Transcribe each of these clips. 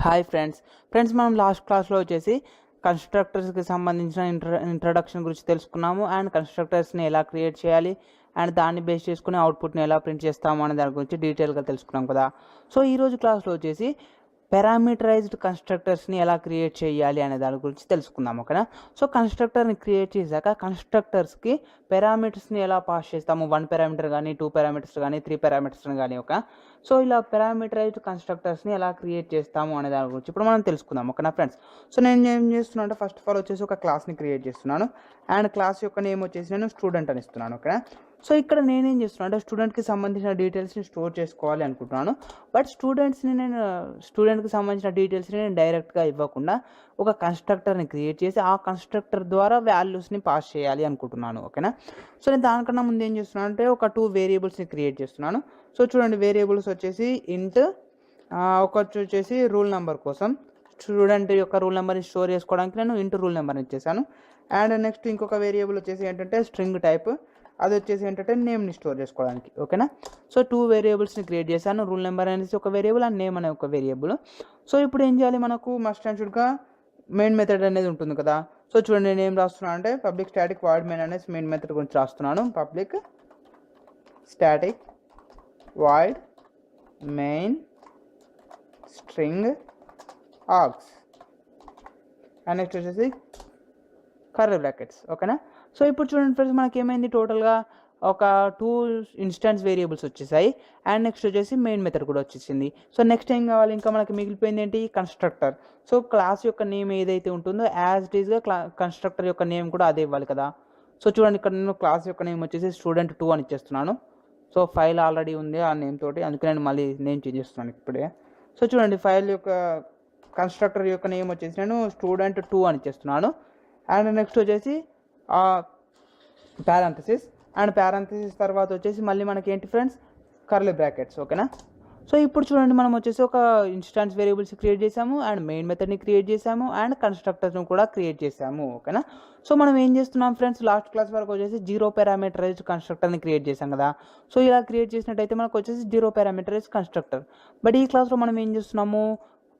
Hi friends మనం last క్లాస్లో వచ్చేసి కన్స్ట్రక్టర్స్కి సంబంధించిన ఇంట్రడక్షన్ గురించి తెలుసుకున్నాము అండ్ కన్స్ట్రక్టర్స్ని ఎలా క్రియేట్ చేయాలి అండ్ దాన్ని బేస్ చేసుకుని అవుట్పుట్ని ఎలా ప్రింట్ చేస్తాము అనే దాని గురించి డీటెయిల్గా తెలుసుకున్నాం కదా. సో ఈరోజు క్లాస్లో వచ్చేసి పారామీటరైజ్డ్ కన్స్ట్రక్టర్స్ని ఎలా క్రియేట్ చేయాలి అనే దాని గురించి తెలుసుకుందాం. ఓకేనా. సో కన్స్ట్రక్టర్ని క్రియేట్ చేశాక కన్స్ట్రక్టర్స్కి పారామీటర్స్ని ఎలా పాస్ చేస్తాము, 1 పారామీటర్ కానీ 2 పారామీటర్స్ కానీ 3 పారామీటర్స్ని కానీ. ఓకే. సో ఇలా పారామీటరైజ్డ్ కన్స్ట్రక్టర్స్ని ఎలా క్రియేట్ చేస్తాము అనే దాని గురించి ఇప్పుడు మనం తెలుసుకుందాం. ఓకేనా ఫ్రెండ్స్. సో నేను ఏం చేస్తున్నాను అంటే ఫస్ట్ ఆఫ్ ఆల్ వచ్చేసి ఒక క్లాస్ని క్రియేట్ చేస్తున్నాను అండ్ క్లాస్ యొక్క నేమ్ వచ్చేసి నేను స్టూడెంట్ అని ఇస్తున్నాను. ఓకేనా. సో ఇక్కడ నేనేం చేస్తున్నాను అంటే స్టూడెంట్కి సంబంధించిన డీటెయిల్స్ని స్టోర్ చేసుకోవాలి అనుకుంటున్నాను. బట్ స్టూడెంట్కి సంబంధించిన డీటెయిల్స్ని నేను డైరెక్ట్గా ఇవ్వకుండా ఒక కన్స్ట్రక్టర్ని క్రియేట్ చేసి ఆ కన్స్ట్రక్టర్ ద్వారా వాల్యూస్ని పాస్ చేయాలి అనుకుంటున్నాను. ఓకేనా. సో నేను దానికన్నా ముందు ఏం చేస్తున్నాను అంటే ఒక 2 వేరియబుల్స్ని క్రియేట్ చేస్తున్నాను. సో చూడండి, వేరియబుల్స్ వచ్చేసి ఇంట్ ఒకటి వచ్చేసి రూల్ నెంబర్ కోసం, స్టూడెంట్ యొక్క రూల్ నెంబర్ని స్టోర్ చేసుకోవడానికి నేను ఇంట్ రూల్ నెంబర్ని ఇచ్చేసాను. అండ్ నెక్స్ట్ ఇంకొక వేరియబుల్ వచ్చేసి ఏంటంటే స్ట్రింగ్ టైప్, అది వచ్చేసి ఏంటంటే నేమ్ని స్టోర్ చేసుకోవడానికి. ఓకేనా. సో 2 వేరియబుల్స్ని క్రియేట్ చేశాను, రూల్ నెంబర్ అనేసి ఒక వేరియబుల్ అండ్ నేమ్ అనే ఒక వేరియబుల్. సో ఇప్పుడు ఏం చేయాలి, మనకు మస్ట్ అండ్ షుడ్గా మెయిన్ మెథడ్ అనేది ఉంటుంది కదా. సో చూడండి, నేను ఏం రాస్తున్నాను అంటే పబ్లిక్ స్టాటిక్ వాయిడ్ మెయిన్ అనేసి మెయిన్ మెథడ్ గురించి రాస్తున్నాను. Public static void main string args and next వచ్చేసి కర్లీ బ్రాకెట్స్. ఓకేనా. సో ఇప్పుడు చూడండి ఫ్రెండ్స్, మనకి ఏమైంది, టోటల్గా ఒక 2 ఇన్స్టాన్స్ వేరియబుల్స్ వచ్చేసాయి అండ్ నెక్స్ట్ వచ్చేసి మెయిన్ మెథడ్ కూడా వచ్చేసింది. సో నెక్స్ట్ ఏం కావాలి, ఇంకా మనకి మిగిలిపోయింది ఏంటి, కన్స్ట్రక్టర్. సో క్లాస్ యొక్క నేమ్ ఏదైతే ఉంటుందో యాజ్ ఇట్ ఈస్గా కన్స్ట్రక్టర్ యొక్క నేమ్ కూడా అదే ఇవ్వాలి కదా. సో చూడండి, ఇక్కడ నేను క్లాస్ యొక్క నేమ్ వచ్చేసి స్టూడెంట్ 2 అని ఇచ్చేస్తున్నాను. సో ఫైల్ ఆల్రెడీ ఉంది ఆ నేమ్ తోటి, అందుకే నేను మళ్ళీ నేమ్ చేంజ్ చేస్తున్నాను ఇప్పుడే. సో చూడండి, ఫైల్ యొక్క కన్స్ట్రక్టర్ యొక్క నేమ్ వచ్చేసి నేను స్టూడెంట్ 2 అని ఇచ్చేస్తున్నాను. అండ్ నెక్స్ట్ వచ్చేసి పారాంథసిస్ అండ్ పారాంథసిస్ తర్వాత వచ్చేసి మళ్ళీ మనకి ఏంటి ఫ్రెండ్స్, కర్లీ బ్రాకెట్స్. ఓకేనా. సో ఇప్పుడు చూడండి, మనం వచ్చేసి ఒక ఇన్స్టాన్స్ వేరియబుల్స్ క్రియేట్ చేసాము అండ్ మెయిన్ మెథడ్ని క్రియేట్ చేసాము అండ్ కన్స్ట్రక్టర్స్ని కూడా క్రియేట్ చేసాము. ఓకేనా. సో మనం ఏం చేస్తున్నాం ఫ్రెండ్స్, లాస్ట్ క్లాస్ వరకు వచ్చేసి 0 పారామీటరైజ్డ్ కన్స్ట్రక్టర్ని క్రియేట్ చేసాం కదా. సో ఇలా క్రియేట్ చేసినట్టయితే మనకు వచ్చేసి 0 పారామీటరైజ్డ్ కన్స్ట్రక్టర్. బట్ ఈ క్లాస్లో మనం ఏం చేస్తున్నాము,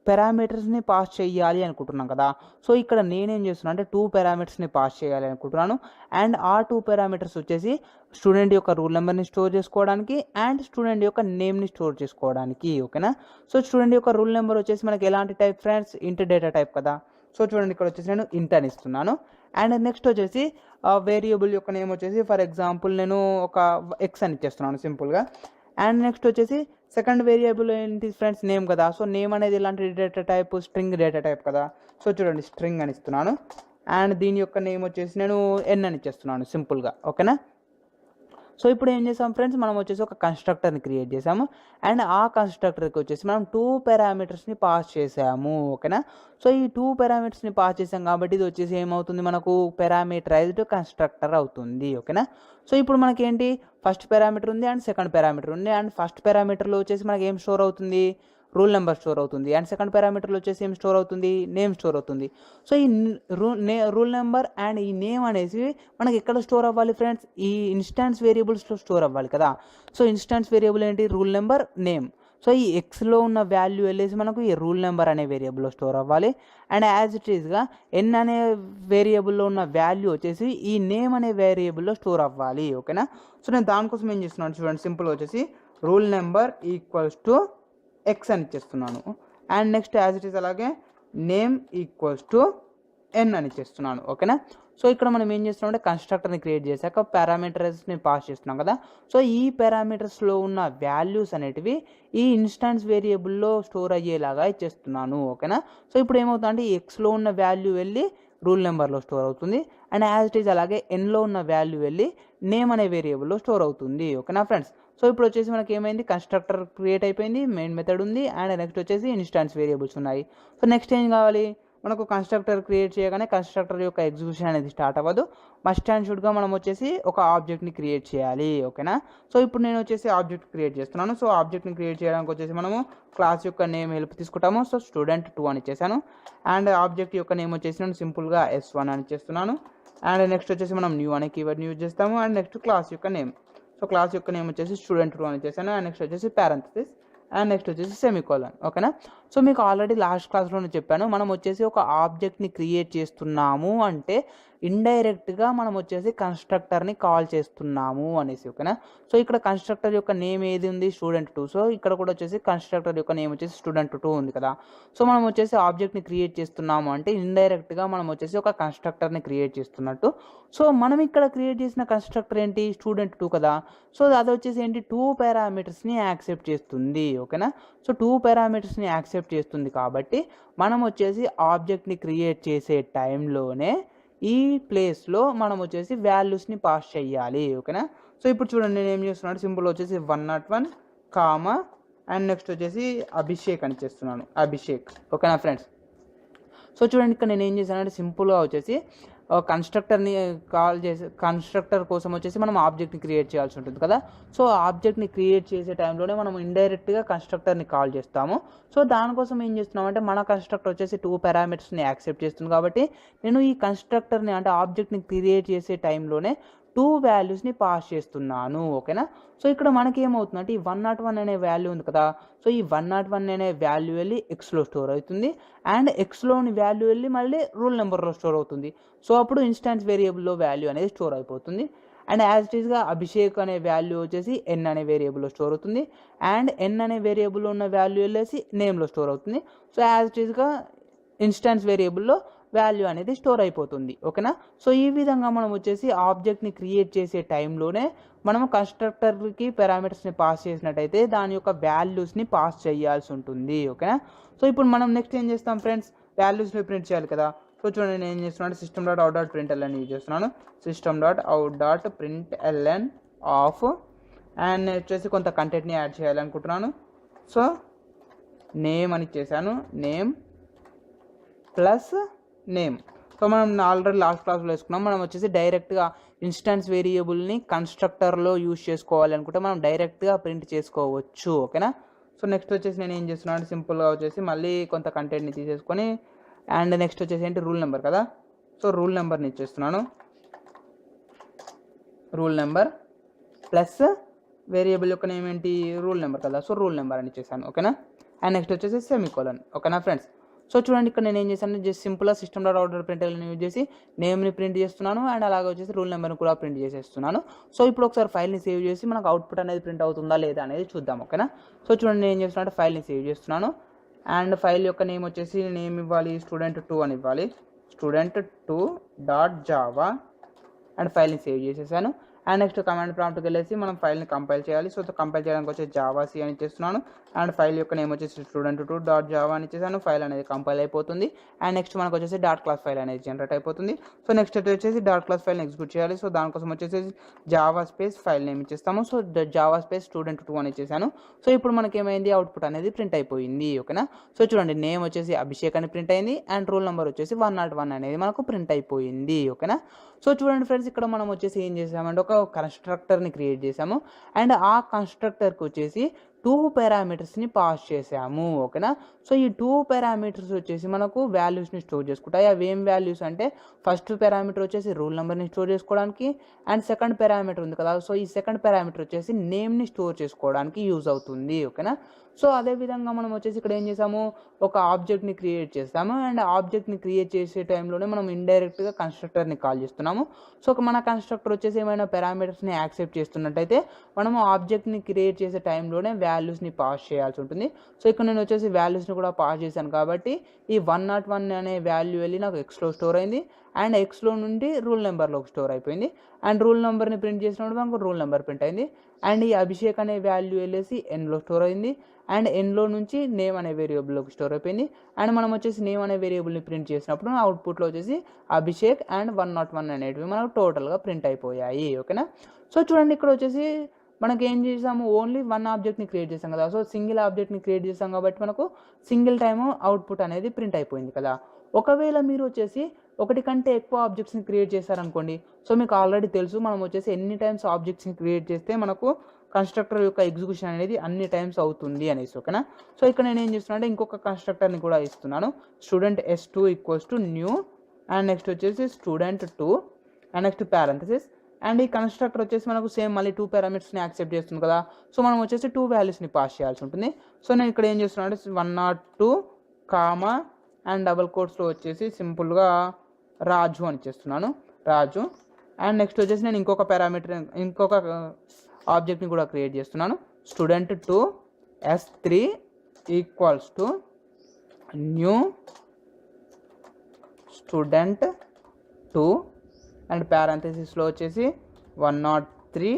పారామీటర్స్ని పాస్ చేయాలి అనుకుంటున్నాం కదా. సో ఇక్కడ నేనేం చేస్తున్నాను అంటే 2 పారామీటర్స్ని పాస్ చేయాలి అనుకుంటున్నాను అండ్ ఆ 2 పారామీటర్స్ వచ్చేసి స్టూడెంట్ యొక్క రూల్ నెంబర్ని స్టోర్ చేసుకోవడానికి అండ్ స్టూడెంట్ యొక్క నేమ్ని స్టోర్ చేసుకోవడానికి. ఓకేనా. సో స్టూడెంట్ యొక్క రూల్ నెంబర్ వచ్చేసి మనకి ఎలాంటి టైప్ ఫ్రెండ్స్, ఇంట్ డేటా టైప్ కదా. సో చూడండి, ఇక్కడ వచ్చేసి నేను ఇంట్ అని ఇస్తున్నాను అండ్ నెక్స్ట్ వచ్చేసి వేరియబుల్ యొక్క నేమ్ వచ్చేసి ఫర్ ఎగ్జాంపుల్ నేను ఒక ఎక్స్ అని ఇచ్చేస్తున్నాను సింపుల్గా. అండ్ నెక్స్ట్ వచ్చేసి సెకండ్ వేరియబుల్ ఏంటి ఫ్రెండ్స్, నేమ్ కదా. సో నేమ్ అనేది ఎలాంటి data type, string data type కదా. సో చూడండి, స్ట్రింగ్ అని ఇస్తున్నాను అండ్ దీని యొక్క నేమ్ వచ్చేసి నేను ఎన్ అని ఇచ్చేస్తున్నాను సింపుల్గా. ఓకేనా. సో ఇప్పుడు ఏం చేసాం ఫ్రెండ్స్, మనం వచ్చేసి ఒక కన్స్ట్రక్టర్ని క్రియేట్ చేసాము అండ్ ఆ కన్స్ట్రక్టర్కి వచ్చేసి మనం 2 పారామీటర్స్ని పాస్ చేసాము. ఓకేనా. సో ఈ 2 పారామీటర్స్ని పాస్ చేసాం కాబట్టి ఇది వచ్చేసి ఏమవుతుంది, మనకు పారామీటరైజ్డ్ కన్స్ట్రక్టర్ అవుతుంది. ఓకేనా. సో ఇప్పుడు మనకి ఏంటి, ఫస్ట్ పారామీటర్ ఉంది అండ్ సెకండ్ పారామీటర్ ఉంది అండ్ ఫస్ట్ పారామీటర్లో వచ్చేసి మనకి ఏం స్టోర్ అవుతుంది, రూల్ నెంబర్ స్టోర్ అవుతుంది అండ్ సెకండ్ పారామీటర్లో వచ్చేసి ఏం స్టోర్ అవుతుంది, నేమ్ స్టోర్ అవుతుంది. సో ఈ రూల్ నెంబర్ అండ్ ఈ నేమ్ అనేసి మనకి ఎక్కడ స్టోర్ అవ్వాలి ఫ్రెండ్స్, ఈ ఇన్స్టాన్స్ వేరియబుల్స్లో స్టోర్ అవ్వాలి కదా. సో ఇన్స్టాన్స్ వేరియబుల్ ఏంటి, రూల్ నెంబర్, నేమ్. సో ఈ ఎక్స్లో ఉన్న వాల్యూ వెళ్ళేసి మనకు ఈ రూల్ నెంబర్ అనే వేరియబుల్లో స్టోర్ అవ్వాలి అండ్ యాజ్ ఇట్ ఈస్గా ఎన్ అనే వేరియబుల్లో ఉన్న వాల్యూ వచ్చేసి ఈ నేమ్ అనే వేరియబుల్లో స్టోర్ అవ్వాలి. ఓకేనా. సో నేను దానికోసం ఏం చేస్తున్నాను చూడండి, సింపుల్ వచ్చేసి rule number equals to X అని ఇచ్చేస్తున్నాను and next as it is అలాగే నేమ్ ఈక్వల్స్ టు ఎన్ అని ఇచ్చేస్తున్నాను. ఓకేనా. సో ఇక్కడ మనం ఏం చేస్తున్నాం అంటే కన్స్ట్రక్టర్ని క్రియేట్ చేశాక పారామీటర్స్ని పాస్ చేస్తున్నాం కదా. సో ఈ పారామీటర్స్లో ఉన్న వాల్యూస్ అనేటివి ఈ ఇన్స్టాన్స్ వేరియబుల్లో స్టోర్ అయ్యేలాగా ఇచ్చేస్తున్నాను. ఓకేనా. సో ఇప్పుడు ఏమవుతుంది అంటే ఎక్స్లో ఉన్న వాల్యూ వెళ్ళి రూల్ నెంబర్లో స్టోర్ అవుతుంది అండ్ యాజ్ ఇట్ ఈస్ అలాగే ఎన్లో ఉన్న వాల్యూ వెళ్ళి నేమ్ అనే వేరియబుల్లో స్టోర్ అవుతుంది. ఓకేనా ఫ్రెండ్స్. సో ఇప్పుడు వచ్చేసి మనకి ఏమైంది, కన్స్ట్రక్టర్ క్రియేట్ అయిపోయింది, మెయిన్ మెథడ్ ఉంది అండ్ నెక్స్ట్ వచ్చేసి ఇన్స్టాన్స్ వేరియబుల్స్ ఉన్నాయి. సో నెక్స్ట్ ఏం కావాలి, మనకు కన్స్ట్రక్టర్ క్రియేట్ చేయగానే కన్స్ట్రక్టర్ యొక్క ఎగ్జిక్యూషన్ అనేది స్టార్ట్ అవ్వదు, మస్ట్ అండ్ షుడ్గా మనం వచ్చేసి ఒక ఆబ్జెక్ట్ని క్రియేట్ చేయాలి. ఓకేనా. సో ఇప్పుడు నేను వచ్చేసి ఆబ్జెక్ట్ క్రియేట్ చేస్తున్నాను. సో ఆబ్జెక్ట్ని క్రియేట్ చేయడానికి వచ్చేసి మనము క్లాస్ యొక్క నేమ్ హెల్ప్ తీసుకుంటాము. సో స్టూడెంట్ 2 అని ఇచ్చేసాను అండ్ ఆబ్జెక్ట్ యొక్క నేమ్ వచ్చేసి నేను సింపుల్గా S1 అని ఇచ్చేస్తున్నాను అండ్ నెక్స్ట్ వచ్చేసి మనం న్యూ అనే కీవర్డ్ని యూజ్ చేస్తాము అండ్ నెక్స్ట్ క్లాస్ యొక్క నేమ్. సో క్లాస్ యొక్క నేమ్ వచ్చేసి స్టూడెంట్ 2 అని ఇచ్చేసాను అండ్ నెక్స్ట్ వచ్చేసి పారాంథసిస్ అండ్ నెక్స్ట్ వచ్చేసి సెమీకోలన్. ఓకేనా. సో మీకు ఆల్రెడీ లాస్ట్ క్లాస్లోనే చెప్పాను, మనం వచ్చేసి ఒక ఆబ్జెక్ట్ని క్రియేట్ చేస్తున్నాము అంటే ఇండైరెక్ట్గా మనం వచ్చేసి కన్స్ట్రక్టర్ని కాల్ చేస్తున్నాము అనేసి, ఓకేనా. సో ఇక్కడ కన్స్ట్రక్టర్ యొక్క నేమ్ ఏది ఉంది, స్టూడెంట్2. సో ఇక్కడ కూడా వచ్చేసి కన్స్ట్రక్టర్ యొక్క నేమ్ వచ్చేసి స్టూడెంట్2 ఉంది కదా. సో మనం వచ్చేసి ఆబ్జెక్ట్ని క్రియేట్ చేస్తున్నాము అంటే ఇండైరెక్ట్గా మనం వచ్చేసి ఒక కన్స్ట్రక్టర్ని క్రియేట్ చేస్తున్నట్టు. సో మనం ఇక్కడ క్రియేట్ చేసిన కన్స్ట్రక్టర్ ఏంటి, స్టూడెంట్2 కదా. సో అది వచ్చేసి ఏంటి, 2 పారామీటర్స్ని యాక్సెప్ట్ చేస్తుంది, ఓకేనా. సో 2 పారామీటర్స్ని యాక్సెప్ట్ చేస్తుంది కాబట్టి మనం వచ్చేసి ఆబ్జెక్ట్ని క్రియేట్ చేసే టైంలోనే ఈ ప్లేస్లో మనం వచ్చేసి వాల్యూస్ని పాస్ చేయాలి, ఓకేనా. సో ఇప్పుడు చూడండి నేను ఏం చేస్తున్నాను, సింపుల్ వచ్చేసి 101 కామా అండ్ నెక్స్ట్ వచ్చేసి అభిషేక్ అని చేస్తున్నాను, అభిషేక్, ఓకేనా ఫ్రెండ్స్. సో చూడండి ఇక్కడ నేను ఏం చేశానంటే సింపుల్గా వచ్చేసి కన్స్ట్రక్టర్ని కాల్ చేసి, కన్స్ట్రక్టర్ కోసం వచ్చేసి మనం ఆబ్జెక్ట్ని క్రియేట్ చేయాల్సి ఉంటుంది కదా. సో ఆబ్జెక్ట్ని క్రియేట్ చేసే టైంలోనే మనం ఇండైరెక్ట్గా కన్స్ట్రక్టర్ని కాల్ చేస్తాము. సో దానికోసం ఏం చేస్తున్నామంటే మన కన్స్ట్రక్టర్ వచ్చేసి 2 పారామీటర్స్ని యాక్సెప్ట్ చేస్తుంది కాబట్టి నేను ఈ కన్స్ట్రక్టర్ని అంటే ఆబ్జెక్ట్ని క్రియేట్ చేసే టైంలోనే 2 వాల్యూస్ని పాస్ చేస్తున్నాను, ఓకేనా. సో ఇక్కడ మనకి ఏమవుతుందంటే ఈ 101 అనే వాల్యూ ఉంది కదా. సో ఈ 101 అనే వాల్యూ వెళ్ళి ఎక్స్లో స్టోర్ అవుతుంది అండ్ ఎక్స్లోని వాల్యూ వెళ్ళి మళ్ళీ రూల్ నెంబర్లో స్టోర్ అవుతుంది. సో అప్పుడు ఇన్స్టాన్స్ వేరియబుల్లో వాల్యూ అనేది స్టోర్ అయిపోతుంది. అండ్ యాజ్ ఇట్ ఈస్గా అభిషేక్ అనే వాల్యూ వచ్చేసి ఎన్ అనే వేరియబుల్లో స్టోర్ అవుతుంది అండ్ ఎన్ అనే వేరియబుల్లో ఉన్న వాల్యూ వెళ్ళేసి నేమ్లో స్టోర్ అవుతుంది. సో యాజ్ ఇట్ ఈస్గా ఇన్స్టాన్స్ వేరియబుల్లో వాల్యూ అనేది స్టోర్ అయిపోతుంది, ఓకేనా. సో ఈ విధంగా మనం వచ్చేసి ఆబ్జెక్ట్ని క్రియేట్ చేసే టైంలోనే మనము కన్స్ట్రక్టర్కి పారామీటర్స్ని పాస్ చేసినట్టయితే దాని యొక్క వాల్యూస్ని పాస్ చేయాల్సి ఉంటుంది, ఓకేనా. సో ఇప్పుడు మనం నెక్స్ట్ ఏం చేస్తాం ఫ్రెండ్స్, వాల్యూస్ని ప్రింట్ చేయాలి కదా. సో చూడండి నేను ఏం చేస్తున్నాను, system.out.println యూజ్ చేస్తున్నాను, system.out.println ఆఫ్ అండ్ వచ్చేసి కొంత కంటెంట్ని యాడ్ చేయాలనుకుంటున్నాను. సో నేమ్ అని ఇచ్చేసాను, నేమ్ ప్లస్ నేమ్. సో మనం ఆల్రెడీ లాస్ట్ క్లాస్లో వేసుకున్నాం, మనం వచ్చేసి డైరెక్ట్గా ఇన్స్టాన్స్ వేరియబుల్ని కన్స్ట్రక్టర్లో యూజ్ చేసుకోవాలి అనుకుంటే మనం డైరెక్ట్గా ప్రింట్ చేసుకోవచ్చు, ఓకేనా. సో నెక్స్ట్ వచ్చేసి నేను ఏం చేస్తున్నాను, సింపుల్గా వచ్చేసి మళ్ళీ కొంత కంటెంట్ని తీసేసుకొని అండ్ నెక్స్ట్ వచ్చేసి ఏంటి రూల్ నెంబర్ కదా. సో రూల్ నెంబర్ని ఇచ్చేస్తున్నాను, రూల్ నెంబర్ ప్లస్ వేరియబుల్ యొక్క నేమ్ ఏంటి, రూల్ నెంబర్ కదా. సో రూల్ నెంబర్ అని ఇచ్చేసాను, ఓకేనా. అండ్ నెక్స్ట్ వచ్చేసి సెమీకోలన్, ఓకేనా ఫ్రెండ్స్. సో చూడండి ఇక్కడ నేను ఏం చేశాను, జస్ట్ సింపుల్గా system.out.println యూజ్ చేసి నేమ్ని ప్రింట్ చేస్తున్నాను అండ్ అలాగే వచ్చేసి రూల్ నెంబర్ని కూడా ప్రింట్ చేసేస్తున్నాను. సో ఇప్పుడు ఒకసారి ఫైల్ని సేవ్ చేసి మనకు అవుట్పుట్ అనేది ప్రింట్ అవుతుందా లేదా అనేది చూద్దాం, ఓకేనా. సో చూడండి నేను ఏం చేస్తున్నాను అంటే ఫైల్ని సేవ్ చేస్తున్నాను అండ్ ఫైల్ యొక్క నేమ్ వచ్చేసి నేమ్ ఇవ్వాలి, స్టూడెంట్2 అని ఇవ్వాలి, student2.java అండ్ ఫైల్ని సేవ్ చేసేసాను. అండ్ నెక్స్ట్ కమాండ్ ప్రాంప్ట్కి వెళ్ళేసి మనం ఫైల్ని కంపైల్ చేయాలి. సో కంపైల్ చేయడానికి వచ్చేసి జావా సి అని ఇచ్చేస్తున్నాను అండ్ ఫైల్ యొక్క నేమ్ వచ్చేసి student2.java అని ఇచ్చేసాను. ఫైల్ అనేది కంపైల్ అయిపోతుంది అండ్ నెక్స్ట్ మనకు వచ్చేసి డాట్ క్లాస్ ఫైల్ అనేది జనరేట్ అయిపోతుంది. సో నెక్స్ట్ వచ్చేసి డాట్ క్లాస్ ఫైల్ని ఎగ్జిక్యూట్ చేయాలి. సో దానికోసం వచ్చేసి జావా స్పేస్ ఫైల్ నేమ్ ఇచ్చేస్తాము. సో జావా స్పేస్ student2 అని ఇచ్చేసాను. సో ఇప్పుడు మనకి ఏమైంది, అవుట్పుట్ అనేది ప్రింట్ అయిపోయింది, ఓకేనా. సో చూడండి నేమ్ వచ్చేసి అభిషేక్ అని ప్రింట్ అయింది అండ్ రూల్ నెంబర్ వచ్చేసి 101 అనేది మనకు ప్రింట్ అయిపోయింది, ఓకేనా. సో చూడండి ఫ్రెండ్స్ ఇక్కడ మనం వచ్చేసి ఏం చేసామంటే ఒక కన్స్ట్రక్టర్ని క్రియేట్ చేసాము అండ్ ఆ కన్స్ట్రక్టర్కి వచ్చేసి 2 పారామీటర్స్ని పాస్ చేసాము, ఓకేనా. సో ఈ 2 పారామీటర్స్ వచ్చేసి మనకు వాల్యూస్ని స్టోర్ చేసుకుంటాయి. అవి ఏం వాల్యూస్ అంటే ఫస్ట్ పారామీటర్ వచ్చేసి రూల్ నెంబర్ని స్టోర్ చేసుకోవడానికి అండ్ సెకండ్ పారామీటర్ ఉంది కదా. సో ఈ సెకండ్ పారామీటర్ వచ్చేసి నేమ్ని స్టోర్ చేసుకోవడానికి యూజ్ అవుతుంది, ఓకేనా. సో అదేవిధంగా మనం వచ్చేసి ఇక్కడ ఏం చేసాము, ఒక ఆబ్జెక్ట్ని క్రియేట్ చేస్తాము అండ్ ఆబ్జెక్ట్ని క్రియేట్ చేసే టైంలోనే మనం ఇండైరెక్ట్గా కన్స్ట్రక్టర్ని కాల్ చేస్తున్నాము. సో మన కన్స్ట్రక్టర్ వచ్చేసి ఏమైనా పారామీటర్స్ని యాక్సెప్ట్ చేస్తున్నట్టయితే మనము ఆబ్జెక్ట్ని క్రియేట్ చేసే టైంలోనే వాల్యూస్ని పాస్ చేయాల్సి ఉంటుంది. సో ఇక్కడ నేను వచ్చేసి వాల్యూస్ని కూడా పాస్ చేశాను కాబట్టి ఈ 101 అనే వాల్యూ వెళ్ళి నాకు ఎక్స్లో స్టోర్ అయింది అండ్ ఎక్స్లో నుండి రూల్ నెంబర్లోకి స్టోర్ అయిపోయింది అండ్ రూల్ నెంబర్ని ప్రింట్ చేసినప్పుడు మనకు రూల్ నెంబర్ ప్రింట్ అయింది అండ్ ఈ అభిషేక్ అనే వాల్యూ వెళ్ళేసి ఎన్లో స్టోర్ అయింది అండ్ ఎన్లో నుంచి నేమ్ అనే వేరియబుల్లోకి స్టోర్ అయిపోయింది అండ్ మనం వచ్చేసి నేమ్ అనే వేరియబుల్ని ప్రింట్ చేసినప్పుడు అవుట్పుట్లో వచ్చేసి అభిషేక్ అండ్ 101 అనేటివి మనకు టోటల్గా ప్రింట్ అయిపోయాయి, ఓకేనా. సో చూడండి ఇక్కడ వచ్చేసి మనకి ఏం చేసాము, ఓన్లీ 1 ఆబ్జెక్ట్ని క్రియేట్ చేసాం కదా. సో సింగిల్ ఆబ్జెక్ట్ని క్రియేట్ చేసాం కాబట్టి మనకు సింగిల్ టైము అవుట్పుట్ అనేది ప్రింట్ అయిపోయింది కదా. ఒకవేళ మీరు వచ్చేసి ఒకటి కంటే ఎక్కువ ఆబ్జెక్ట్స్ని క్రియేట్ చేశారనుకోండి, సో మీకు ఆల్రెడీ తెలుసు మనం వచ్చేసి ఎన్ని టైమ్స్ ఆబ్జెక్ట్స్ని క్రియేట్ చేస్తే మనకు కన్స్ట్రక్టర్ యొక్క ఎగ్జిక్యూషన్ అనేది అన్ని టైమ్స్ అవుతుంది అనేసి, ఓకేనా. సో ఇక్కడ నేను ఏం చేస్తున్నా అంటే ఇంకొక కన్స్ట్రక్టర్ని కూడా ఇస్తున్నాను, student s2 equals to new and next వచ్చేసి student2 and next parenthesis and ఈ కన్స్ట్రక్టర్ వచ్చేసి మనకు సేమ్ మళ్ళీ 2 పారామీటర్స్ని యాక్సెప్ట్ చేస్తుంది కదా. సో మనం వచ్చేసి 2 వాల్యూస్ని పాస్ చేయాల్సి ఉంటుంది. సో నేను ఇక్కడ ఏం చేస్తున్నాను అంటే 102 కామా అండ్ డబుల్ కోట్స్లో వచ్చేసి సింపుల్గా రాజు అని చేస్తున్నాను, రాజు. అండ్ నెక్స్ట్ వచ్చేసి నేను ఇంకొక ఆబ్జెక్ట్ని కూడా క్రియేట్ చేస్తున్నాను, student2 s3 equals to new student2 and పారాంథసిస్లో వచ్చేసి 103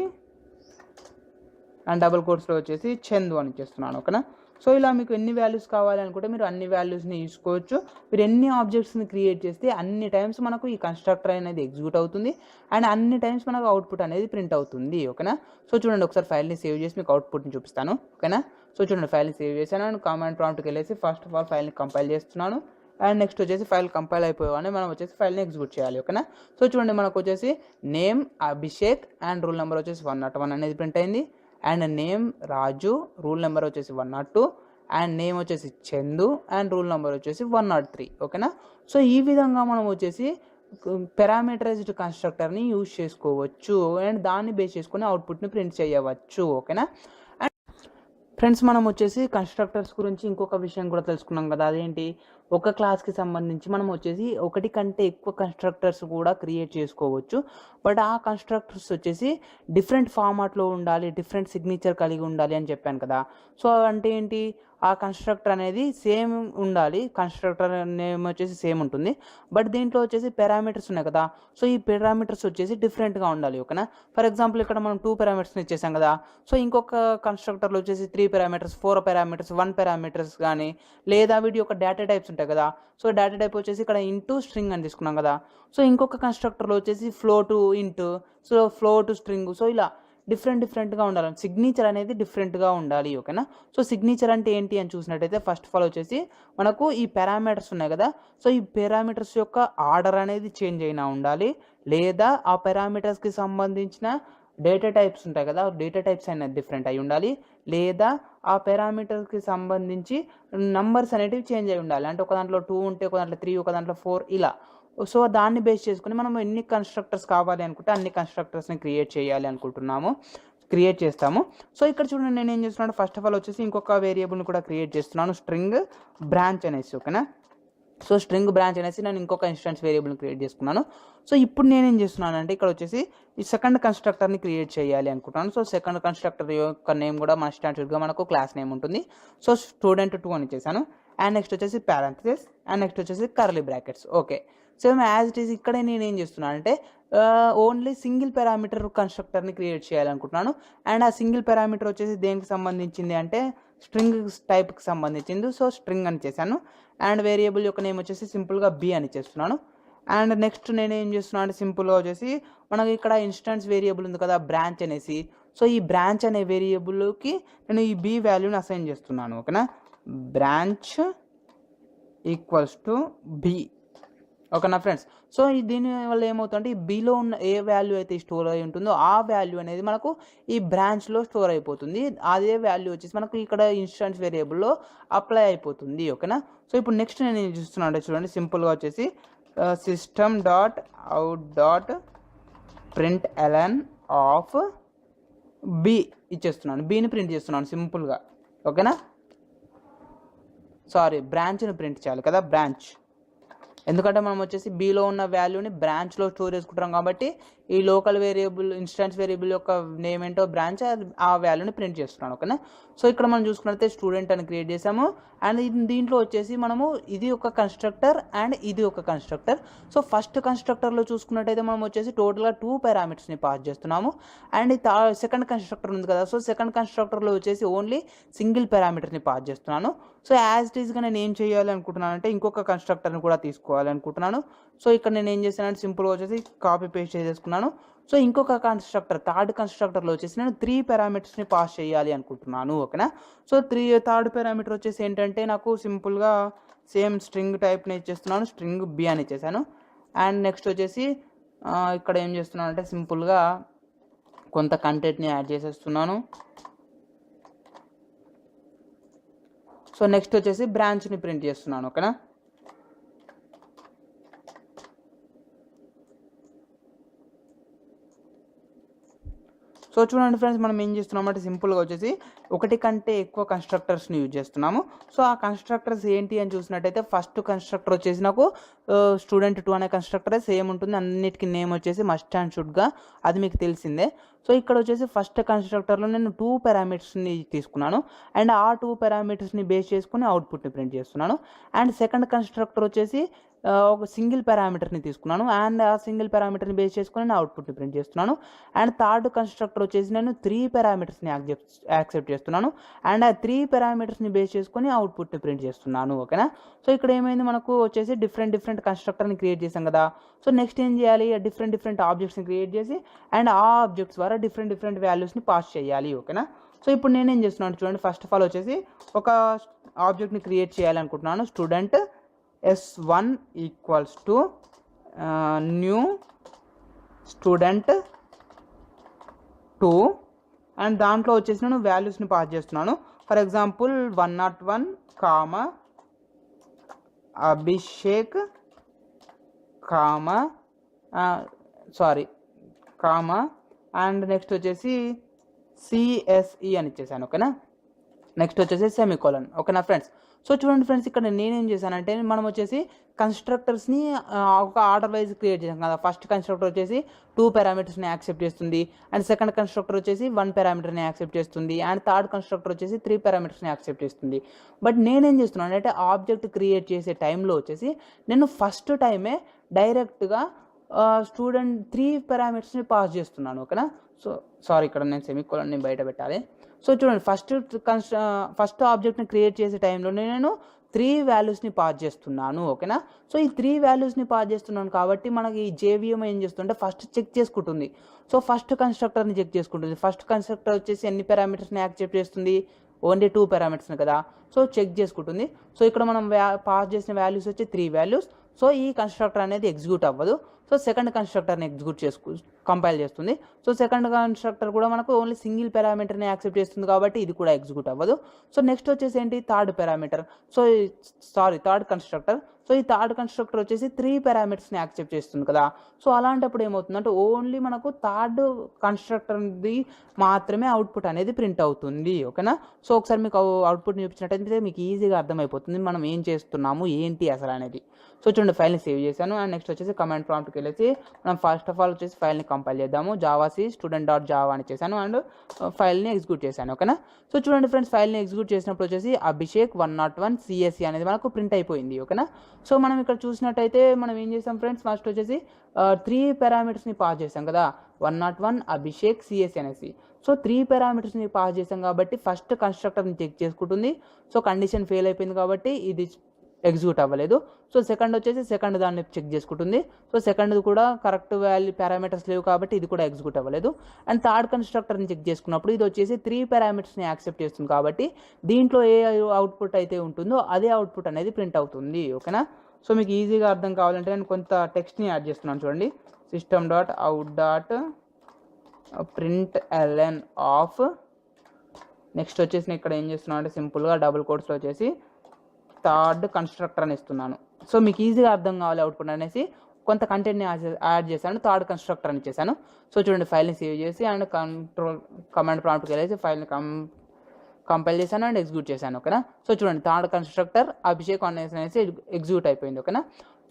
అండ్ డబుల్ కోట్స్లో వచ్చేసి చందు అని చేస్తున్నాను. ఓకేనా. సో ఇలా మీకు ఎన్ని వాల్యూస్ కావాలి అనుకుంటే మీరు అన్ని వాల్యూస్ని తీసుకోవచ్చు. మీరు ఎన్ని ఆబ్జెక్ట్స్ని క్రియేట్ చేస్తే అన్ని టైమ్స్ మనకు ఈ కన్స్ట్రక్టర్ అనేది ఎగ్జిక్యూట్ అవుతుంది అండ్ అన్ని టైమ్స్ మనకు అవుట్పుట్ అనేది ప్రింట్ అవుతుంది. ఓకేనా. సో చూడండి, ఒకసారి ఫైల్ని సేవ్ చేసి మీకు అవుట్పుట్ని చూపిస్తాను. ఓకేనా. సో చూడండి, ఫైల్ని సేవ్ చేశాను అండ్ కామాండ్ ప్రాంప్ట్కి వెళ్ళేసి ఫస్ట్ ఆఫ్ ఆల్ ఫైల్ని కంపైల్ చేస్తున్నాను. అండ్ నెక్స్ట్ వచ్చేసి ఫైల్ కంపైల్ అయిపోయానే మనం వచ్చేసి ఫైల్ని ఎగ్జిక్యూట్ చేయాలి. ఓకేనా. సో చూడండి, మనకు వచ్చేసి name Abhishek and rule number వచ్చేసి 101 అనేది ప్రింట్ అయింది. And name Raju, rule number వచ్చేసి 102 అండ్ నేమ్ వచ్చేసి చందు అండ్ రూల్ నెంబర్ వచ్చేసి 103. ఓకేనా. సో ఈ విధంగా మనం వచ్చేసి పారామీటరైజ్డ్ కన్స్ట్రక్టర్ని యూజ్ చేసుకోవచ్చు అండ్ దాన్ని బేస్ చేసుకుని అవుట్పుట్ని ప్రింట్ చేయవచ్చు. ఓకేనా. ఫ్రెండ్స్, మనం వచ్చేసి కన్స్ట్రక్టర్స్ గురించి ఇంకొక విషయం కూడా తెలుసుకున్నాం కదా. అదేంటి, ఒక క్లాస్కి సంబంధించి మనం వచ్చేసి ఒకటి కంటే ఎక్కువ కన్స్ట్రక్టర్స్ కూడా క్రియేట్ చేసుకోవచ్చు. బట్ ఆ కన్స్ట్రక్టర్స్ వచ్చేసి డిఫరెంట్ ఫార్మాట్లో ఉండాలి, డిఫరెంట్ సిగ్నేచర్ కలిగి ఉండాలి అని చెప్పాను కదా. సో అంటే ఏంటి, ఆ కన్స్ట్రక్టర్ అనేది సేమ్ ఉండాలి, కన్స్ట్రక్టర్ నేమ్ వచ్చేసి సేమ్ ఉంటుంది, బట్ దీంట్లో వచ్చేసి పారామీటర్స్ ఉన్నాయి కదా. సో ఈ పారామీటర్స్ వచ్చేసి డిఫరెంట్గా ఉండాలి. ఓకేనా. ఫర్ ఎగ్జాంపుల్ ఇక్కడ మనం 2 పారామీటర్స్ని ఇచ్చేసాం కదా. సో ఇంకొక కన్స్ట్రక్టర్లో వచ్చేసి 3 పారామీటర్స్, 4 పారామీటర్స్, 1 పారామీటర్స్ కానీ, లేదా వీటి యొక్క డేటా టైప్స్ ఉంటాయి కదా. సో డేటా టైప్ వచ్చేసి ఇక్కడ ఇంటూ స్ట్రింగ్ అని తీసుకున్నాం కదా. సో ఇంకొక కన్స్ట్రక్టర్లో వచ్చేసి flow to into, so flow to string. So ఇలా డిఫరెంట్గా ఉండాలి, సిగ్నేచర్ అనేది డిఫరెంట్గా ఉండాలి. ఓకేనా. సో సిగ్నేచర్ అంటే ఏంటి అని చూసినట్టయితే ఫస్ట్ ఆఫ్ ఆల్ వచ్చేసి మనకు ఈ పారామీటర్స్ ఉన్నాయి కదా. సో ఈ పారామీటర్స్ యొక్క ఆర్డర్ అనేది చేంజ్ అయినా ఉండాలి, లేదా ఆ పారామీటర్స్కి సంబంధించిన డేటా టైప్స్ ఉంటాయి కదా, డేటా టైప్స్ అనేది డిఫరెంట్ అయి ఉండాలి, లేదా ఆ పారామీటర్స్కి సంబంధించి నంబర్స్ అనేటివి చేంజ్ అయి ఉండాలి. అంటే ఒక దాంట్లో 2 ఉంటే ఒక దాంట్లో 3, ఒక దాంట్లో 4 ఇలా. సో దాన్ని బేస్ చేసుకుని మనం ఎన్ని కన్స్ట్రక్టర్స్ కావాలి అనుకుంటే అన్ని కన్స్ట్రక్టర్స్ని క్రియేట్ చేస్తాము. సో ఇక్కడ చూడండి, నేను ఏం చేస్తున్నాను, ఫస్ట్ ఆఫ్ ఆల్ వచ్చేసి ఇంకొక వేరియబుల్ని కూడా క్రియేట్ చేస్తున్నాను, స్ట్రింగ్ బ్రాంచ్ అనేసి. ఓకేనా. సో స్ట్రింగ్ బ్రాంచ్ అనేసి నేను ఇంకొక ఇన్స్టెన్స్ వేరియబుల్ని క్రియేట్ చేసుకున్నాను. సో ఇప్పుడు నేనేం చేస్తున్నాను అంటే ఇక్కడ వచ్చేసి ఈ సెకండ్ కన్స్ట్రక్టర్ని క్రియేట్ చేయాలి అనుకుంటున్నాను. సో సెకండ్ కన్స్ట్రక్టర్ యొక్క నేమ్ కూడా మన స్టాండర్డ్గా మనకు క్లాస్ నేమ్ ఉంటుంది. సో student2 అని చేశాను. అండ్ నెక్స్ట్ వచ్చేసి పారాంథసిస్ అండ్ నెక్స్ట్ వచ్చేసి curly brackets. Okay. So as it is ఇక్కడే నేను ఏం చేస్తున్నాను అంటే ఓన్లీ సింగిల్ పారామీటర్ కన్స్ట్రక్టర్ని క్రియేట్ చేయాలనుకుంటున్నాను. అండ్ ఆ సింగిల్ పారామీటర్ వచ్చేసి దేనికి సంబంధించింది అంటే స్ట్రింగ్ టైప్కి సంబంధించింది. సో స్ట్రింగ్ అని చేశాను. అండ్ వేరియబుల్ యొక్క నేమ్ వచ్చేసి సింపుల్గా బి అని చేస్తున్నాను. అండ్ నెక్స్ట్ నేను ఏం చేస్తున్నాను అంటే సింపుల్గా వచ్చేసి మనకి ఇక్కడ ఇన్స్టెన్స్ వేరియబుల్ ఉంది కదా, బ్రాంచ్ అనేసి. సో ఈ బ్రాంచ్ అనే వేరియబుల్కి నేను ఈ బి వాల్యూని అసైన్ చేస్తున్నాను. ఓకేనా. Branch equals to be. ఓకేనా ఫ్రెండ్స్. సో దీనివల్ల ఏమవుతుందంటే ఈ బిలో ఉన్న ఏ వాల్యూ అయితే స్టోర్ అయి ఉంటుందో ఆ వాల్యూ అనేది మనకు ఈ బ్రాంచ్లో స్టోర్ అయిపోతుంది. అదే వాల్యూ వచ్చేసి మనకు ఇక్కడ ఇన్స్టెన్స్ వేరియబుల్లో అప్లై అయిపోతుంది. ఓకేనా. సో ఇప్పుడు నెక్స్ట్ నేను ఏం చూస్తున్నాను అంటే చూడండి, సింపుల్గా వచ్చేసి system.out.println ఆఫ్ బి ఇచ్చేస్తున్నాను, బిని ప్రింట్ చేస్తున్నాను సింపుల్గా. ఓకేనా. సారీ, బ్రాంచ్ని ప్రింట్ చేయాలి కదా, బ్రాంచ్. ఎందుకంటే మనం వచ్చేసి బిలో ఉన్న వాల్యూని బ్రాంచ్లో స్టోర్ చేసుకుంటాం కాబట్టి ఈ లోకల్ వేరియబుల్ ఇన్స్టెన్స్ వేరియబుల్ యొక్క నేమ్ ఏంటో బ్రాంచ్, ఆ వాల్యూని ప్రింట్ చేస్తున్నాను. ఓకేనా. సో ఇక్కడ మనం చూసుకున్నట్లయితే స్టూడెంట్ అని క్రియేట్ చేసాము. అండ్ దీంట్లో వచ్చేసి మనము ఇది ఒక కన్స్ట్రక్టర్ అండ్ ఇది ఒక కన్స్ట్రక్టర్. సో ఫస్ట్ కన్స్ట్రక్టర్లో చూసుకున్నట్టయితే మనం వచ్చేసి టోటల్గా 2 పారామీటర్స్ని పాస్ చేస్తున్నాము. అండ్ సెకండ్ కన్స్ట్రక్టర్ ఉంది కదా, సో సెకండ్ కన్స్ట్రక్టర్లో వచ్చేసి ఓన్లీ సింగిల్ పారామీటర్ని పాస్ చేస్తున్నాను. సో యాజ్ ఇట్ ఈస్గా నేను ఏం చేయాలి అనుకుంటున్నాను అంటే ఇంకొక కన్స్ట్రక్టర్ని కూడా తీసుకోవాలి అనుకుంటున్నాను. సో ఇక్కడ నేను ఏం చేశానంటే సింపుల్గా వచ్చేసి కాపీ పేస్ట్ చేసేసుకున్నాను. సో ఇంకొక కన్స్ట్రక్టర్ థర్డ్ కన్స్ట్రక్టర్లో వచ్చేసి నేను 3 పారామీటర్స్ని పాస్ చేయాలి అనుకుంటున్నాను. ఓకేనా. సో థర్డ్ పారామీటర్ వచ్చేసి ఏంటంటే నాకు సింపుల్గా సేమ్ స్ట్రింగ్ టైప్ని ఇచ్చేస్తున్నాను, స్ట్రింగ్ బి అని ఇచ్చేసాను. అండ్ నెక్స్ట్ వచ్చేసి ఇక్కడ ఏం చేస్తున్నాను అంటే సింపుల్గా కొంత కంటెంట్ని యాడ్ చేసేస్తున్నాను. సో నెక్స్ట్ వచ్చేసి బ్రాంచ్ని ప్రింట్ చేస్తున్నాను. ఓకేనా. సో చూడండి ఫ్రెండ్స్, మనం ఏం చేస్తున్నామంటే సింపుల్గా వచ్చేసి ఒకటి కంటే ఎక్కువ కన్స్ట్రక్టర్స్ని యూజ్ చేస్తున్నాము. సో ఆ కన్స్ట్రక్టర్స్ ఏంటి అని చూసినట్టయితే ఫస్ట్ కన్స్ట్రక్టర్ వచ్చేసి నాకు student2 అనే కన్స్ట్రక్టరే సేమ్ ఉంటుంది, అన్నిటికీ నేమ్ వచ్చేసి మస్ట్ అండ్ షుడ్గా, అది మీకు తెలిసిందే. సో ఇక్కడ వచ్చేసి ఫస్ట్ కన్స్ట్రక్టర్లో నేను 2 పారామీటర్స్ని తీసుకున్నాను అండ్ ఆ 2 పారామీటర్స్ని బేస్ చేసుకుని అవుట్పుట్ని ప్రింట్ చేస్తున్నాను. అండ్ సెకండ్ కన్స్ట్రక్టర్ వచ్చేసి ఒక సింగిల్ పారామీటర్ని తీసుకున్నాను అండ్ ఆ సింగిల్ పారామీటర్ని బేస్ చేసుకుని నేను అవుట్పుట్ని ప్రింట్ చేస్తున్నాను. అండ్ థర్డ్ కన్స్ట్రక్టర్ వచ్చేసి నేను 3 పారామీటర్స్ని యాక్సెప్ట్ చేస్తున్నాను అండ్ ఆ 3 పారామీటర్స్ని బేస్ చేసుకొని అవుట్పుట్ని ప్రింట్ చేస్తున్నాను. ఓకేనా. సో ఇక్కడ ఏమైంది, మనకు వచ్చేసి డిఫరెంట్ కన్స్ట్రక్టర్ని క్రియేట్ చేసాం కదా. సో నెక్స్ట్ ఏం చేయాలి, డిఫరెంట్ ఆబ్జెక్ట్స్ని క్రియేట్ చేసి అండ్ ఆ ఆబ్జెక్ట్స్ ద్వారా డిఫరెంట్ వాల్యూస్ని పాస్ చేయాలి. ఓకేనా. సో ఇప్పుడు నేనేం చేస్తున్నాను చూడండి, ఫస్ట్ ఆఫ్ ఆల్ వచ్చేసి ఒక ఆబ్జెక్ట్ని క్రియేట్ చేయాలనుకుంటున్నాను. Student S1 equals to new student2 and దాంట్లో వచ్చేసి నేను వాల్యూస్ని పాస్ చేస్తున్నాను. For example 101 comma Abhishek comma and next వచ్చేసి CSE అని ఇచ్చేసాను. ఓకేనా. నెక్స్ట్ వచ్చేసి సెమికోలన్. ఓకేనా ఫ్రెండ్స్. సో చూడండి ఫ్రెండ్స్, ఇక్కడ నేనేం చేశానంటే మనం వచ్చేసి కన్స్ట్రక్టర్స్ని ఒక ఆర్డర్ వైజ్ క్రియేట్ చేసాం కదా. ఫస్ట్ కన్స్ట్రక్టర్ వచ్చేసి 2 పారామీటర్స్ని యాక్సెప్ట్ చేస్తుంది అండ్ సెకండ్ కన్స్ట్రక్టర్ వచ్చేసి 1 పారామీటర్ని యాక్సెప్ట్ చేస్తుంది అండ్ థర్డ్ కన్స్ట్రక్టర్ వచ్చేసి 3 పారామీటర్స్ని యాక్సెప్ట్ చేస్తుంది. బట్ నేనేం చేస్తున్నాను అంటే ఆబ్జెక్ట్ క్రియేట్ చేసే టైంలో వచ్చేసి నేను ఫస్ట్ టైమే డైరెక్ట్గా స్టూడెంట్ 3 పారామీటర్స్ని పాస్ చేస్తున్నాను. ఓకేనా. సో సారీ, ఇక్కడ నేను సెమికోలన్ని బయట పెట్టాలి. సో చూడండి, ఫస్ట్ ఆబ్జెక్ట్ని క్రియేట్ చేసే టైంలో నేను 3 వాల్యూస్ని పాస్ చేస్తున్నాను. ఓకేనా. సో ఈ 3 వాల్యూస్ని పాస్ చేస్తున్నాను కాబట్టి మనకి ఈ JVM ఏం చేస్తుంటే ఫస్ట్ చెక్ చేసుకుంటుంది. సో ఫస్ట్ కన్స్ట్రక్టర్ని చెక్ చేసుకుంటుంది. ఫస్ట్ కన్స్ట్రక్టర్ వచ్చేసి ఎన్ని పారామీటర్స్ని యాక్సెప్ట్ చేస్తుంది, ఓన్లీ 2 పారామీటర్స్ని కదా. సో చెక్ చేసుకుంటుంది. సో ఇక్కడ మనం పాస్ చేసిన వాల్యూస్ వచ్చి 3 వాల్యూస్. సో ఈ కన్స్ట్రక్టర్ అనేది ఎగ్జిక్యూట్ అవ్వదు. సో సెకండ్ కన్స్ట్రక్టర్ని ఎగ్జిక్యూట్ కంపైల్ చేస్తుంది. సో సెకండ్ కన్స్ట్రక్టర్ కూడా మనకు ఓన్లీ సింగిల్ పారామీటర్ని యాక్సెప్ట్ చేస్తుంది కాబట్టి ఇది కూడా ఎగ్జిక్యూట్ అవ్వదు. సో నెక్స్ట్ వచ్చేసి ఏంటి, థర్డ్ కన్స్ట్రక్టర్. సో ఈ థర్డ్ కన్స్ట్రక్టర్ వచ్చేసి 3 పారామీటర్స్ని యాక్సెప్ట్ చేస్తుంది కదా. సో అలాంటప్పుడు ఏమవుతుందంటే ఓన్లీ మనకు థర్డ్ కన్స్ట్రక్టర్ది మాత్రమే అవుట్పుట్ అనేది ప్రింట్ అవుతుంది. ఓకేనా. సో ఒకసారి మీకు అవుట్పుట్ చూపించినట్టయితే మీకు ఈజీగా అర్థమైపోతుంది మనం ఏం చేస్తున్నాము ఏంటి అసలు అనేది. సో చూడండి, ఫైల్ని సేవ్ చేశాను అండ్ నెక్స్ట్ వచ్చేసి కమాండ్ ప్రాంప్ట్కి వెళ్ళేసి మనం ఫస్ట్ ఆఫ్ ఆల్ వచ్చేసి ఫైల్ని కంపైల్ చేద్దాము. జావాసి student.java అని చేశాను అండ్ ఫైల్ని ఎగ్జిక్యూట్ చేశాను. ఓకేనా. సో చూడండి ఫ్రెండ్స్, ఫైల్ని ఎగ్జిక్యూట్ చేసినప్పుడు వచ్చేసి అభిషేక్ 101 CSE అనేది మనకు ప్రింట్ అయిపోయింది. ఓకేనా. సో మనం ఇక్కడ చూసినట్టయితే మనం ఏం చేసాం ఫ్రెండ్స్, ఫస్ట్ వచ్చేసి 3 పారామీటర్స్ని పాస్ చేసాం కదా, 101 అభిషేక్ CSE అనేసి. సో 3 పారామీటర్స్ని పాస్ చేసాం కాబట్టి ఫస్ట్ కన్స్ట్రక్టర్ని చెక్ చేసుకుంటుంది. సో కండిషన్ ఫెయిల్ అయిపోయింది కాబట్టి ఇది ఎగ్జిక్యూట్ అవ్వలేదు. సో సెకండ్ దాన్ని చెక్ చేసుకుంటుంది. సో సెకండ్ కూడా కరెక్ట్ పారామీటర్స్ లేవు కాబట్టి ఇది కూడా ఎగ్జిక్యూట్ అవ్వలేదు. అండ్ థర్డ్ కన్స్ట్రక్టర్ని చెక్ చేసుకున్నప్పుడు ఇది వచ్చేసి 3 పారామీటర్స్ని యాక్సెప్ట్ చేస్తుంది కాబట్టి దీంట్లో ఏ అవుట్పుట్ అయితే ఉంటుందో అదే అవుట్పుట్ అనేది ప్రింట్ అవుతుంది. ఓకేనా. సో మీకు ఈజీగా అర్థం కావాలంటే నేను కొంత టెక్స్ట్ని యాడ్ చేస్తున్నాను చూడండి. system.out.println ఆఫ్ నెక్స్ట్ వచ్చేసి ఇక్కడ ఏం చేస్తున్నాను అంటే సింపుల్గా డబుల్ కోట్స్లో వచ్చేసి థర్డ్ కన్స్ట్రక్టర్ అని ఇస్తున్నాను. సో మీకు ఈజీగా అర్థం కావాలి అవుట్పుట్ అనేసి కొంత కంటెంట్ని యాడ్ చేశాను, థర్డ్ కన్స్ట్రక్టర్ అని ఇచ్చేసాను. సో చూడండి, ఫైల్ని సేవ్ చేసి అండ్ కమాండ్ ప్రాంప్ట్కి వెళ్ళేసి ఫైల్ని కంపైల్ చేశాను అండ్ ఎగ్జిక్యూట్ చేశాను. ఓకేనా. సో చూడండి, థర్డ్ కన్స్ట్రక్టర్ అభిషేక్ అనేసి ఎగ్జిక్యూట్ అయిపోయింది. ఓకేనా.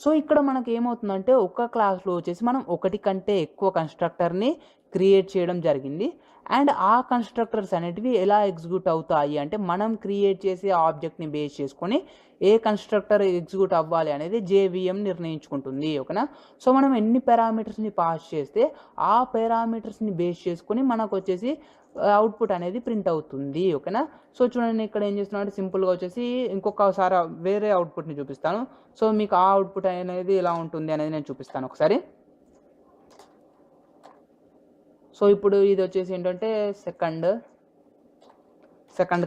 సో ఇక్కడ మనకి ఏమవుతుందంటే ఒక క్లాస్లో వచ్చేసి మనం ఒకటి కంటే ఎక్కువ కన్స్ట్రక్టర్ని క్రియేట్ చేయడం జరిగింది అండ్ ఆ కన్స్ట్రక్టర్స్ అనేటివి ఎలా ఎగ్జిక్యూట్ అవుతాయి అంటే మనం క్రియేట్ చేసే ఆబ్జెక్ట్ని బేస్ చేసుకొని ఏ కన్స్ట్రక్టర్ ఎగ్జిక్యూట్ అవ్వాలి అనేది JVM నిర్ణయించుకుంటుంది. ఓకేనా. సో మనం ఎన్ని పారామీటర్స్ని పాస్ చేస్తే ఆ పారామీటర్స్ని బేస్ చేసుకొని మనకు వచ్చేసి అవుట్పుట్ అనేది ప్రింట్ అవుతుంది. ఓకేనా. సో చూడండి, ఇక్కడ ఏం చేస్తున్నాను అంటే సింపుల్గా వచ్చేసి ఇంకొకసారి వేరే అవుట్పుట్ని చూపిస్తాను. సో మీకు ఆ అవుట్పుట్ అనేది ఎలా ఉంటుంది అనేది నేను చూపిస్తాను ఒకసారి. సో ఇప్పుడు ఇది వచ్చేసి ఏంటంటే సెకండ్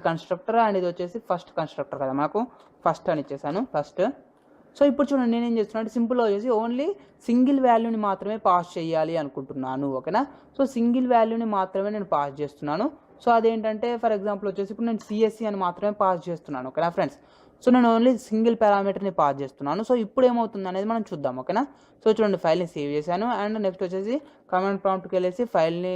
కన్స్ట్రక్టర్ అండ్ ఇది వచ్చేసి ఫస్ట్ కన్స్ట్రక్టర్ కదా, మనకు ఫస్ట్ అని ఇచ్చేసాను ఫస్ట్. సో ఇప్పుడు చూడండి, నేనేం చేస్తున్నాను అంటే సింపుల్గా వచ్చేసి ఓన్లీ సింగిల్ వాల్యూని మాత్రమే పాస్ చేయాలి అనుకుంటున్నాను. ఓకేనా. సో సింగిల్ వాల్యూని మాత్రమే నేను పాస్ చేస్తున్నాను. సో అదేంటంటే ఫర్ ఎగ్జాంపుల్ వచ్చేసి ఇప్పుడు నేను CSE అని మాత్రమే పాస్ చేస్తున్నాను. ఓకేనా ఫ్రెండ్స్. సో నేను ఓన్లీ సింగిల్ పారామీటర్ని పాస్ చేస్తున్నాను. సో ఇప్పుడు ఏమవుతుంది అనేది మనం చూద్దాం. ఓకేనా. సో చూడండి, ఫైల్ని సేవ్ చేశాను అండ్ నెక్స్ట్ వచ్చేసి కమాండ్ ప్రాంప్ట్కి వెళ్ళేసి ఫైల్ని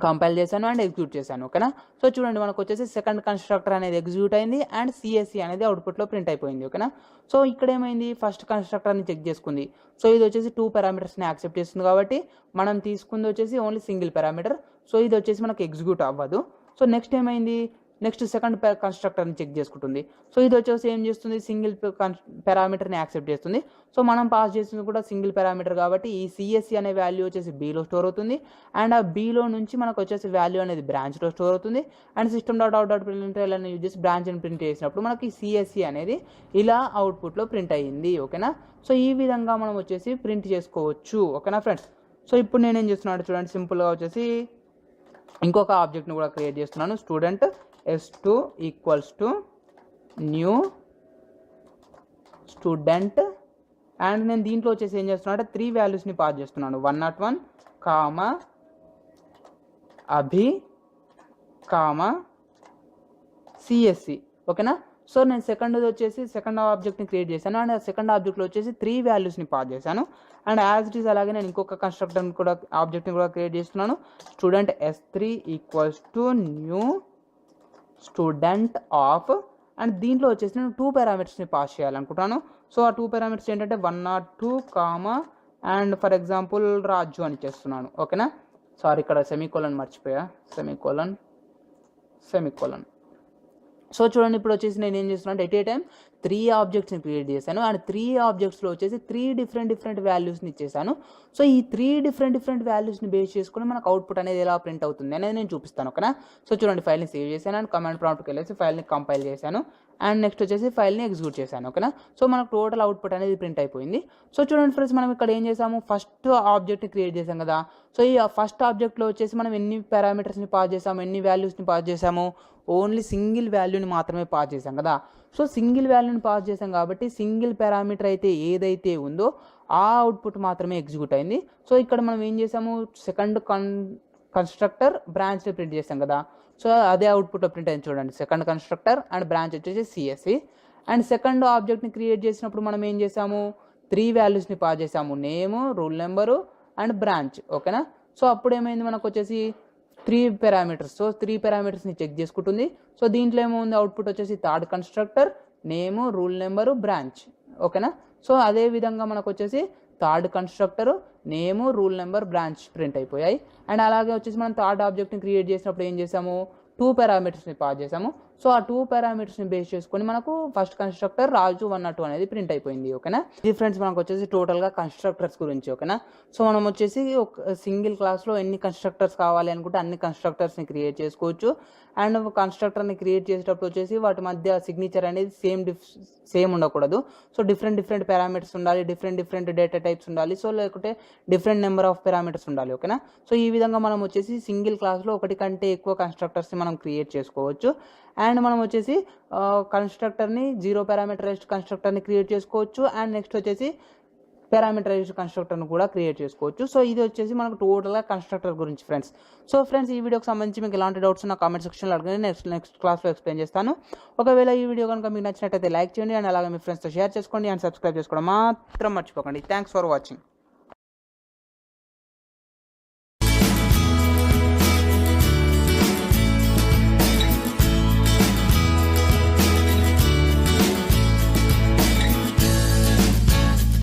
కంపైల్ చేశాను అండ్ ఎగ్జిక్యూట్ చేశాను. ఓకేనా. సో చూడండి మనకు వచ్చేసి సెకండ్ కన్స్ట్రక్టర్ అనేది ఎగ్జిక్యూట్ అయింది అండ్ సిఎస్సి అనేది అవుట్పుట్లో ప్రింట్ అయిపోయింది. ఓకేనా. సో ఇక్కడ ఏమైంది, ఫస్ట్ కన్స్ట్రక్టర్ని చెక్ చేసుకుంది. సో ఇది వచ్చేసి 2 పారామీటర్స్ని యాక్సెప్ట్ చేస్తుంది కాబట్టి మనం తీసుకుంది వచ్చేసి ఓన్లీ సింగిల్ పారామీటర్. సో ఇది వచ్చేసి మనకు ఎగ్జిక్యూట్ అవ్వదు. సో నెక్స్ట్ ఏమైంది, నెక్స్ట్ సెకండ్ కన్స్ట్రక్టర్ని చెక్ చేసుకుంటుంది. సో ఇది వచ్చేసి ఏం చేస్తుంది, సింగిల్ పారామీటర్ని యాక్సెప్ట్ చేస్తుంది. సో మనం పాస్ చేస్తుంది కూడా సింగిల్ పారామీటర్ కాబట్టి ఈ సిఎస్సి అనే వాల్యూ వచ్చేసి బీలో స్టోర్ అవుతుంది అండ్ ఆ బీలో నుంచి మనకు వచ్చేసి వాల్యూ అనేది బ్రాంచ్లో స్టోర్ అవుతుంది అండ్ system.out.println అని యూజ్ చేసి బ్రాంచ్ని ప్రింట్ చేసినప్పుడు మనకి సిఎస్సి అనేది ఇలా అవుట్పుట్లో ప్రింట్ అయ్యింది. ఓకేనా. సో ఈ విధంగా మనం వచ్చేసి ప్రింట్ చేసుకోవచ్చు. ఓకేనా ఫ్రెండ్స్. సో ఇప్పుడు నేనేం చేస్తున్నాను చూడండి, సింపుల్గా వచ్చేసి ఇంకొక ఆబ్జెక్ట్ని కూడా క్రియేట్ చేస్తున్నాను. Student s2 equals to new student and నేను దీంట్లో వచ్చేసి ఏం చేస్తున్నాను అంటే 3 వాల్యూస్ని పాస్ చేస్తున్నాను. 101 కామా అభి కామా సిఎస్సి. ఓకేనా. సో నేను సెకండ్ ఆబ్జెక్ట్ని క్రియేట్ చేశాను అండ్ సెకండ్ ఆబ్జెక్ట్లో వచ్చేసి 3 వాల్యూస్ని పాస్ చేశాను అండ్ యాజ్ ఇట్ ఈస్ అలాగే నేను ఇంకొక కన్స్ట్రక్టర్ని కూడా ఆబ్జెక్ట్ని కూడా క్రియేట్ చేస్తున్నాను. Student s3 equals to new student of and దీంట్లో వచ్చేసి నేను 2 పారామీటర్స్ని పాస్ చేయాలనుకుంటాను. సో ఆ 2 పారామీటర్స్ ఏంటంటే 102 కామా అండ్ ఫర్ ఎగ్జాంపుల్ రాజు అని చేస్తున్నాను. ఓకేనా. సారీ ఇక్కడ సెమీకోలన్ మర్చిపోయా, సెమీకోలన్. సో చూడండి ఇప్పుడు వచ్చేసి నేను ఏం చేస్తున్నాను అంటే ఎట్ ఏ టైం 3 ఆబ్జెక్ట్స్ని క్రియేట్ చేశాను అండ్ 3 ఆబ్జెక్ట్స్లో వచ్చేసి 3 డిఫరెంట్ వాల్యూస్ని ఇచ్చేసాను. సో ఈ 3 డిఫరెంట్ వాల్యూస్ని బేస్ చేసుకుని మనకు అవుట్పుట్ అనేది ఎలా ప్రింట్ అవుతుంది అనేది నేను చూపిస్తాను. ఓకేనా. సో చూడండి ఫైల్ని సేవ్ చేశాను అండ్ కమాండ్ ప్రాంప్ట్కి వెళ్ళేసి ఫైల్ని కంపైల్ చేశాను అండ్ నెక్స్ట్ వచ్చేసి ఫైల్ని ఎగ్జిక్యూట్ చేశాను. ఓకేనా. సో మనకు టోటల్ అవుట్పుట్ అనేది ప్రింట్ అయిపోయింది. సో చూడండి ఫ్రెండ్స్, మనం ఇక్కడ ఏం చేసాము, ఫస్ట్ ఆబ్జెక్ట్ని క్రియేట్ చేసాం కదా. సో ఈ ఫస్ట్ ఆబ్జెక్ట్లో వచ్చేసి మనం ఎన్ని పారామీటర్స్ని పాస్ చేసాము, ఎన్ని వాల్యూస్ని పాస్ చేసాము, ఓన్లీ సింగిల్ వాల్యూని మాత్రమే పాస్ చేసాం కదా. సో సింగిల్ వాల్యూని పాస్ చేసాం కాబట్టి సింగిల్ పారామీటర్ అయితే ఏదైతే ఉందో ఆ అవుట్పుట్ మాత్రమే ఎగ్జిక్యూట్ అయింది. సో ఇక్కడ మనం ఏం చేసాము, సెకండ్ కన్స్ట్రక్టర్ బ్రాంచ్ని ప్రింట్ చేసాం కదా. సో అదే అవుట్పుట్లో ప్రింట్ అయింది చూడండి. సెకండ్ కన్స్ట్రక్టర్ అండ్ బ్రాంచ్ వచ్చేసి సిఎస్సి అండ్ సెకండ్ ఆబ్జెక్ట్ని క్రియేట్ చేసినప్పుడు మనం ఏం చేసాము, 3 వాల్యూస్ని పాస్ చేసాము, నేము, రూల్ నెంబరు అండ్ బ్రాంచ్. ఓకేనా. సో అప్పుడు ఏమైంది, మనకు వచ్చేసి 3 పారామీటర్స్. సో 3 పారామీటర్స్ని చెక్ చేసుకుంటుంది. సో దీంట్లో ఏముంది, అవుట్పుట్ వచ్చేసి థర్డ్ కన్స్ట్రక్టర్, నేము, రూల్ నెంబరు, బ్రాంచ్. ఓకేనా. సో అదే విధంగా మనకు వచ్చేసి థర్డ్ కన్స్ట్రక్టర్, నేము, రూల్ నెంబర్, బ్రాంచ్ ప్రింట్ అయిపోయాయి. అండ్ అలాగే వచ్చేసి మనం థర్డ్ ఆబ్జెక్ట్ని క్రియేట్ చేసినప్పుడు ఏం చేసాము, 2 పారామీటర్స్ని పాస్ చేసాము. సో ఆ 2 పారామీటర్స్ని బేస్ చేసుకొని మనకు ఫస్ట్ కన్స్ట్రక్టర్ రాజు 102 అనేది ప్రింట్ అయిపోయింది. ఓకేనా. ఇది ఫ్రెండ్స్ మనకు వచ్చేసి టోటల్గా కన్స్ట్రక్టర్స్ గురించి. ఓకేనా. సో మనం వచ్చేసి ఒక సింగిల్ క్లాస్లో ఎన్ని కన్స్ట్రక్టర్స్ కావాలి అనుకుంటే అన్ని కన్స్ట్రక్టర్స్ని క్రియేట్ చేసుకోవచ్చు. అండ్ కన్స్ట్రక్టర్ని క్రియేట్ చేసేటప్పుడు వచ్చేసి వాటి మధ్య సిగ్నేచర్ అనేది సేమ్ ఉండకూడదు. సో డిఫరెంట్ పారామీటర్స్ ఉండాలి, డిఫరెంట్ డేటా టైప్స్ ఉండాలి. సో లేకుంటే డిఫరెంట్ నెంబర్ ఆఫ్ పారామీటర్స్ ఉండాలి. ఓకేనా. సో ఈ విధంగా మనం వచ్చేసి సింగిల్ క్లాస్లో ఒకటి కంటే ఎక్కువ కన్స్ట్రక్టర్స్ని మనం క్రియేట్ చేసుకోవచ్చు. అండ్ మనం వచ్చేసి కన్స్ట్రక్టర్ని 0 పారామీటరైజ్డ్ కన్స్ట్రక్టర్ని క్రియేట్ చేసుకోవచ్చు అండ్ నెక్స్ట్ వచ్చేసి పారామీటరైజ్డ్ కన్స్ట్రక్టర్ని కూడా క్రియేట్ చేసుకోవచ్చు. సో ఇది వచ్చేసి మనకు టోటల్గా కన్స్ట్రక్టర్ గురించి ఫ్రెండ్స్. సో ఫ్రెండ్స్, ఈ వీడియోకి సంబంధించి మీకు ఎలాంటి డౌట్స్ ఉన్న కామెంట్ సెక్షన్లో అడగండి, నెక్స్ట్ క్లాస్లో ఎక్స్ప్లెయిన్ చేస్తాను. ఒకవేళ ఈ వీడియో కనుక మీకు నచ్చినట్టయితే లైక్ చేయండి అండ్ అలాగే మీ ఫ్రెండ్స్తో షేర్ చేసుకోండి అండ్ సబ్స్క్రైబ్ చేసుకోవడం మాత్రం మర్చిపోకండి. Thanks for watching.